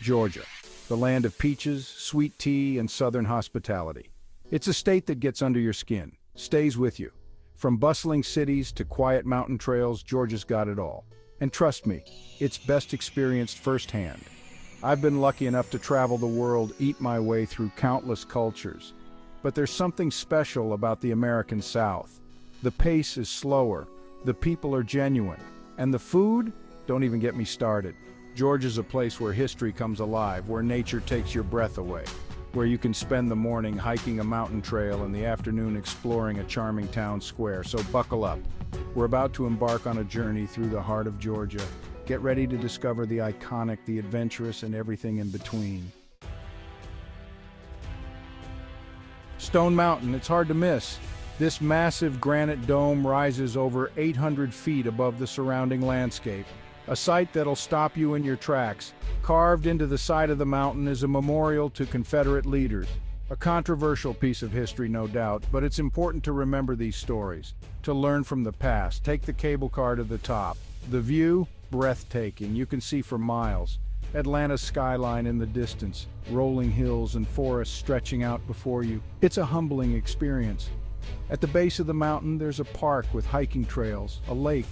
Georgia, the land of peaches, sweet tea, and southern hospitality. It's a state that gets under your skin, stays with you. From bustling cities to quiet mountain trails, Georgia's got it all. And trust me, it's best experienced firsthand. I've been lucky enough to travel the world, eat my way through countless cultures. But there's something special about the American South. The pace is slower, the people are genuine, and the food? Don't even get me started. Georgia's a place where history comes alive, where nature takes your breath away, where you can spend the morning hiking a mountain trail and the afternoon exploring a charming town square. So buckle up. We're about to embark on a journey through the heart of Georgia. Get ready to discover the iconic, the adventurous, and everything in between. Stone Mountain, it's hard to miss. This massive granite dome rises over 800 feet above the surrounding landscape, a sight that'll stop you in your tracks. Carved into the side of the mountain is a memorial to Confederate leaders. A controversial piece of history, no doubt, but it's important to remember these stories, to learn from the past. Take the cable car to the top. The view? Breathtaking. You can see for miles. Atlanta's skyline in the distance, rolling hills and forests stretching out before you. It's a humbling experience. At the base of the mountain, there's a park with hiking trails, a lake,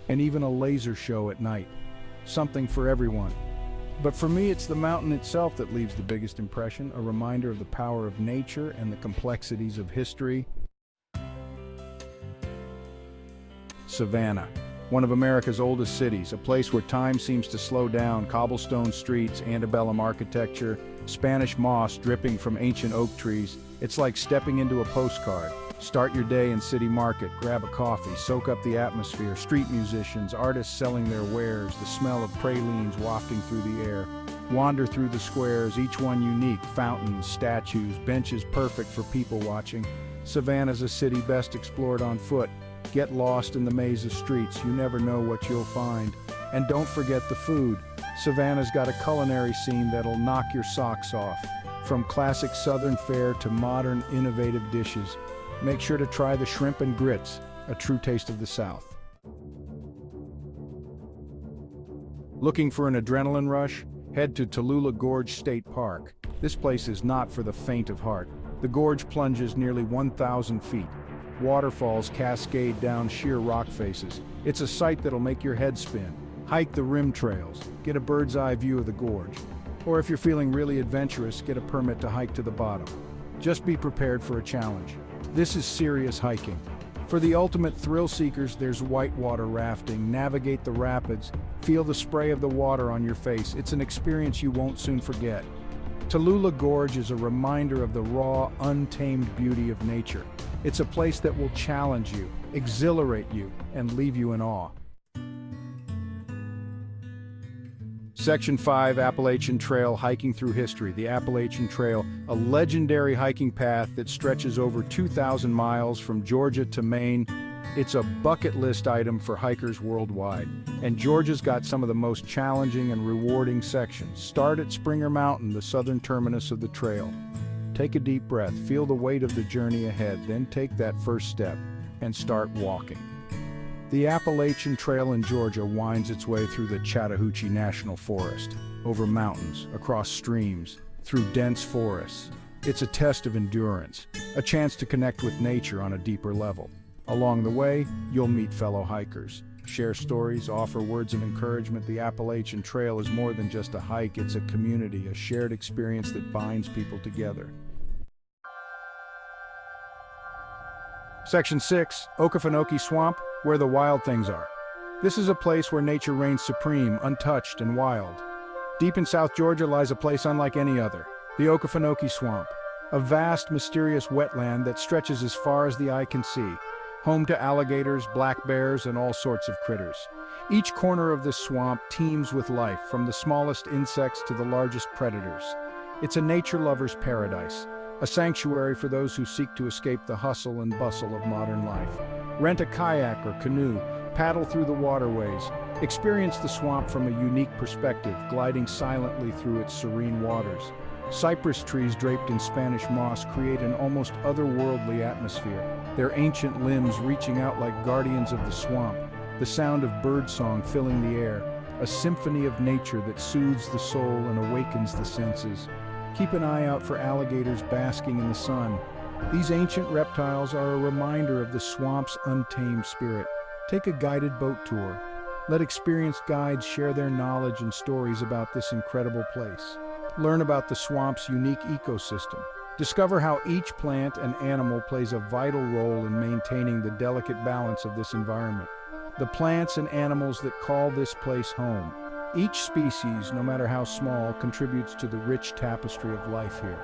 and even a laser show at night. Something for everyone. But for me, it's the mountain itself that leaves the biggest impression, a reminder of the power of nature and the complexities of history. Savannah, one of America's oldest cities, a place where time seems to slow down, cobblestone streets, antebellum architecture, Spanish moss dripping from ancient oak trees. It's like stepping into a postcard. Start your day in City Market, grab a coffee, soak up the atmosphere, street musicians, artists selling their wares, the smell of pralines wafting through the air. Wander through the squares, each one unique, fountains, statues, benches perfect for people watching. Savannah's a city best explored on foot. Get lost in the maze of streets, you never know what you'll find. And don't forget the food. Savannah's got a culinary scene that'll knock your socks off. From classic southern fare to modern, innovative dishes. Make sure to try the shrimp and grits, a true taste of the South. Looking for an adrenaline rush? Head to Tallulah Gorge State Park. This place is not for the faint of heart. The gorge plunges nearly 1,000 feet. Waterfalls cascade down sheer rock faces. It's a sight that'll make your head spin. Hike the rim trails, get a bird's eye view of the gorge. Or if you're feeling really adventurous, get a permit to hike to the bottom. Just be prepared for a challenge. This is serious hiking. For the ultimate thrill seekers, there's whitewater rafting. Navigate the rapids, feel the spray of the water on your face. It's an experience you won't soon forget. Tallulah Gorge is a reminder of the raw, untamed beauty of nature. It's a place that will challenge you, exhilarate you, and leave you in awe. Section 5, Appalachian Trail, hiking through history. The Appalachian Trail, a legendary hiking path that stretches over 2,000 miles from Georgia to Maine. It's a bucket list item for hikers worldwide. And Georgia's got some of the most challenging and rewarding sections. Start at Springer Mountain, the southern terminus of the trail. Take a deep breath, feel the weight of the journey ahead, then take that first step and start walking. The Appalachian Trail in Georgia winds its way through the Chattahoochee National Forest, over mountains, across streams, through dense forests. It's a test of endurance, a chance to connect with nature on a deeper level. Along the way, you'll meet fellow hikers, share stories, offer words of encouragement. The Appalachian Trail is more than just a hike, it's a community, a shared experience that binds people together. Section 6, Okefenokee Swamp, where the wild things are. This is a place where nature reigns supreme, untouched and wild. Deep in South Georgia lies a place unlike any other, the Okefenokee Swamp, a vast, mysterious wetland that stretches as far as the eye can see, home to alligators, black bears, and all sorts of critters. Each corner of this swamp teems with life, from the smallest insects to the largest predators. It's a nature lover's paradise, a sanctuary for those who seek to escape the hustle and bustle of modern life. Rent a kayak or canoe, paddle through the waterways, experience the swamp from a unique perspective, gliding silently through its serene waters. Cypress trees draped in Spanish moss create an almost otherworldly atmosphere, their ancient limbs reaching out like guardians of the swamp, the sound of birdsong filling the air. a symphony of nature that soothes the soul and awakens the senses. Keep an eye out for alligators basking in the sun. These ancient reptiles are a reminder of the swamp's untamed spirit. Take a guided boat tour. Let experienced guides share their knowledge and stories about this incredible place. Learn about the swamp's unique ecosystem. Discover how each plant and animal plays a vital role in maintaining the delicate balance of this environment. The plants and animals that call this place home. Each species, no matter how small, contributes to the rich tapestry of life here.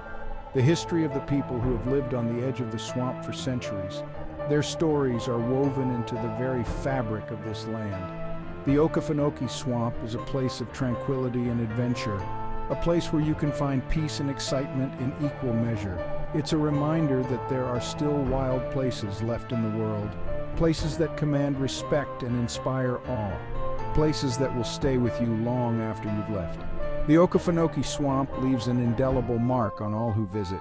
The history of the people who have lived on the edge of the swamp for centuries. Their stories are woven into the very fabric of this land. The Okefenokee Swamp is a place of tranquility and adventure, a place where you can find peace and excitement in equal measure. It's a reminder that there are still wild places left in the world, places that command respect and inspire awe, places that will stay with you long after you've left. The Okefenokee Swamp leaves an indelible mark on all who visit,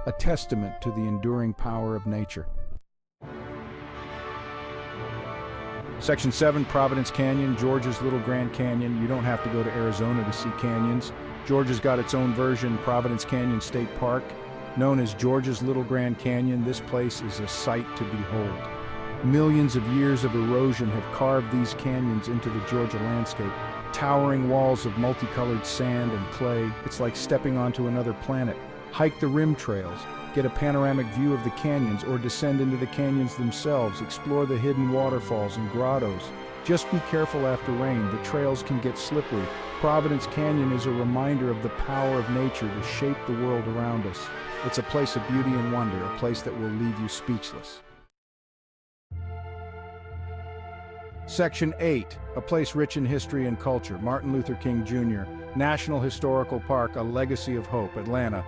a testament to the enduring power of nature. Section 7, Providence Canyon, Georgia's Little Grand Canyon. You don't have to go to Arizona to see canyons. Georgia's got its own version, Providence Canyon State Park. Known as Georgia's Little Grand Canyon, this place is a sight to behold. Millions of years of erosion have carved these canyons into the Georgia landscape. Towering walls of multicolored sand and clay. It's like stepping onto another planet. Hike the rim trails, get a panoramic view of the canyons, or descend into the canyons themselves, explore the hidden waterfalls and grottos. Just be careful after rain, the trails can get slippery. Providence Canyon is a reminder of the power of nature to shape the world around us. It's a place of beauty and wonder, a place that will leave you speechless. Section 8, a place rich in history and culture, Martin Luther King Jr., National Historical Park, a legacy of hope, Atlanta.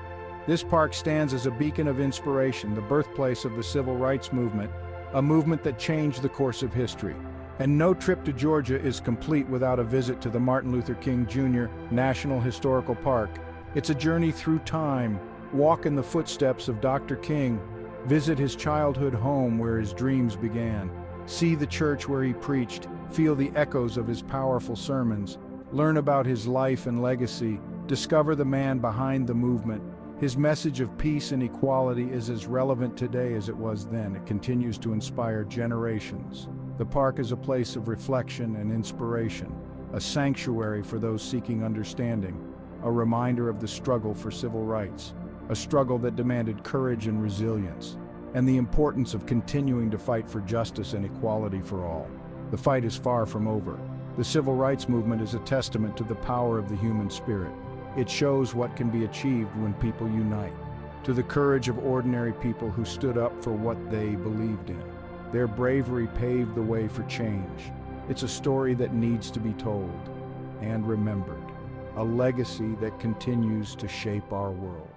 This park stands as a beacon of inspiration, the birthplace of the civil rights movement, a movement that changed the course of history. And no trip to Georgia is complete without a visit to the Martin Luther King Jr. National Historical Park. It's a journey through time. Walk in the footsteps of Dr. King. Visit his childhood home where his dreams began. See the church where he preached. Feel the echoes of his powerful sermons. Learn about his life and legacy. Discover the man behind the movement. His message of peace and equality is as relevant today as it was then. It continues to inspire generations. The park is a place of reflection and inspiration, a sanctuary for those seeking understanding, a reminder of the struggle for civil rights, a struggle that demanded courage and resilience, and the importance of continuing to fight for justice and equality for all. The fight is far from over. The civil rights movement is a testament to the power of the human spirit. It shows what can be achieved when people unite, to the courage of ordinary people who stood up for what they believed in. Their bravery paved the way for change. It's a story that needs to be told and remembered, a legacy that continues to shape our world.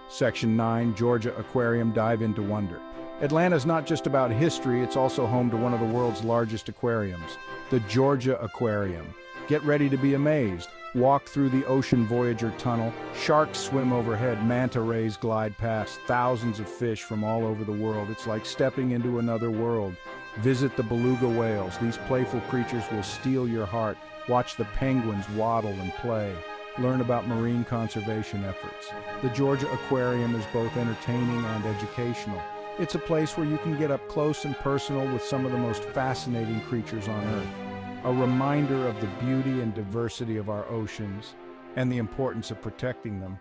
Section 9, Georgia Aquarium, dive into wonder. Atlanta's not just about history, it's also home to one of the world's largest aquariums, the Georgia Aquarium. Get ready to be amazed. Walk through the Ocean Voyager tunnel, sharks swim overhead, manta rays glide past, thousands of fish from all over the world. It's like stepping into another world. Visit the beluga whales. These playful creatures will steal your heart. Watch the penguins waddle and play. Learn about marine conservation efforts. The Georgia Aquarium is both entertaining and educational. It's a place where you can get up close and personal with some of the most fascinating creatures on Earth. A reminder of the beauty and diversity of our oceans and the importance of protecting them.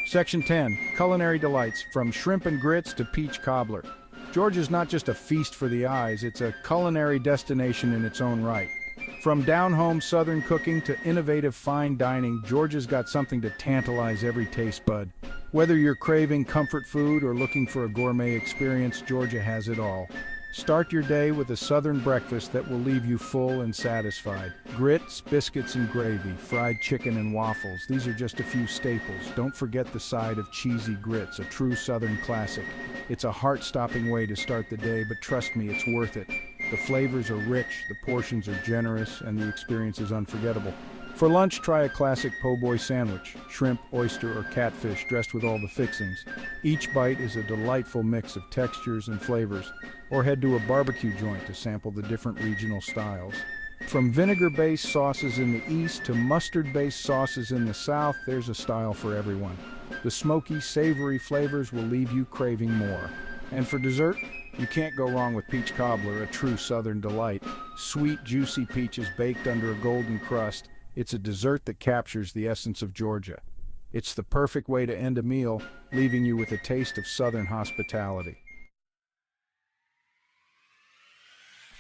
Section 10, Culinary Delights, from shrimp and grits to peach cobbler. Georgia's not just a feast for the eyes, it's a culinary destination in its own right. From down-home Southern cooking to innovative fine dining, Georgia's got something to tantalize every taste bud. Whether you're craving comfort food or looking for a gourmet experience, Georgia has it all. Start your day with a Southern breakfast that will leave you full and satisfied. Grits, biscuits and gravy, fried chicken and waffles. These are just a few staples. Don't forget the side of cheesy grits, a true Southern classic. It's a heart-stopping way to start the day, but trust me, it's worth it. The flavors are rich, the portions are generous, and the experience is unforgettable. For lunch, try a classic po' boy sandwich, shrimp, oyster, or catfish dressed with all the fixings. Each bite is a delightful mix of textures and flavors. Or head to a barbecue joint to sample the different regional styles. From vinegar-based sauces in the east to mustard-based sauces in the south, there's a style for everyone. The smoky, savory flavors will leave you craving more. And for dessert, you can't go wrong with peach cobbler, a true southern delight. Sweet, juicy peaches baked under a golden crust. It's a dessert that captures the essence of Georgia. It's the perfect way to end a meal, leaving you with a taste of southern hospitality.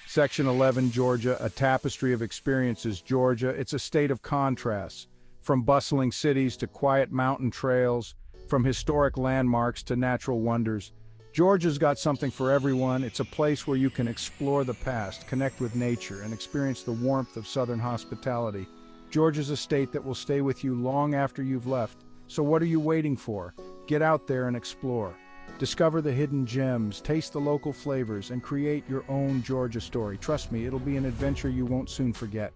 Section 11, Georgia, a tapestry of experiences. Georgia, it's a state of contrasts. From bustling cities to quiet mountain trails, from historic landmarks to natural wonders, Georgia's got something for everyone. It's a place where you can explore the past, connect with nature, and experience the warmth of southern hospitality. Georgia's a state that will stay with you long after you've left. So what are you waiting for? Get out there and explore. Discover the hidden gems, taste the local flavors, and create your own Georgia story. Trust me, it'll be an adventure you won't soon forget.